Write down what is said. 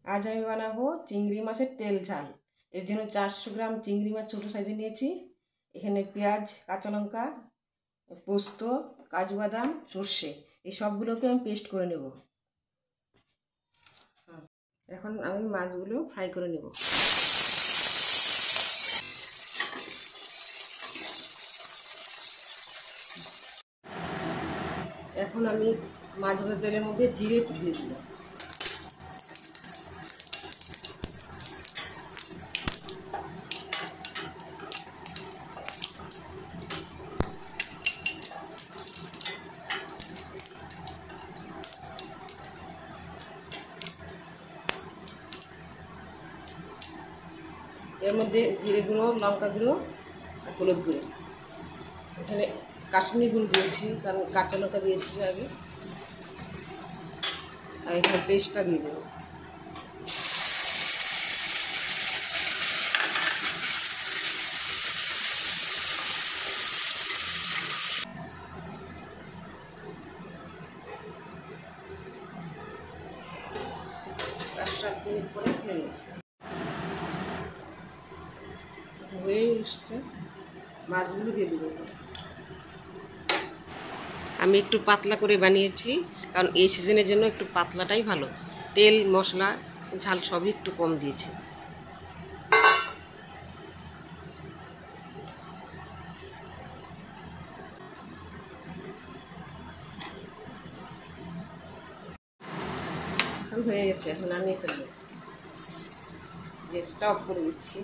আজ আমি বানাবো চিংড়ি মাছের তেল ঝাল। এর জন্য 400 গ্রাম চিংড়ি মাছ ছোটো সাইজে নিয়েছি। এখানে পেঁয়াজ, কাঁচা লঙ্কা, পোস্ত, কাজু বাদাম, সর্ষে এই সবগুলোকে আমি পেস্ট করে নেব। এখন আমি মাছগুলো ফ্রাই করে নেব। এখন আমি মাছগুলো তেলের মধ্যে জিরে দিয়ে দিলাম। এর মধ্যে জিরে গুঁড়ো, লঙ্কা গুঁড়ো আর হলুদ গুঁড়ো, এখানে কাশ্মীরি গুঁড়ো দিয়েছি কারণ কাঁচা লঙ্কা দিয়েছি আগে, আর এখানে পেস্টটা দিয়ে দেবো। আর 7 মিনিট পরে খুলে নেব। হয়ে এসছে, মাছগুলো দিয়ে দেবো। আমি একটু পাতলা করে বানিয়েছি কারণ এই সিজনের জন্য একটু পাতলাটাই ভালো। তেল, মশলা, ঝাল সবই একটু কম দিয়েছি। এখন হয়ে গেছে, এখন নামিয়ে ফেলবো। গ্যাসটা অফ করে দিচ্ছি।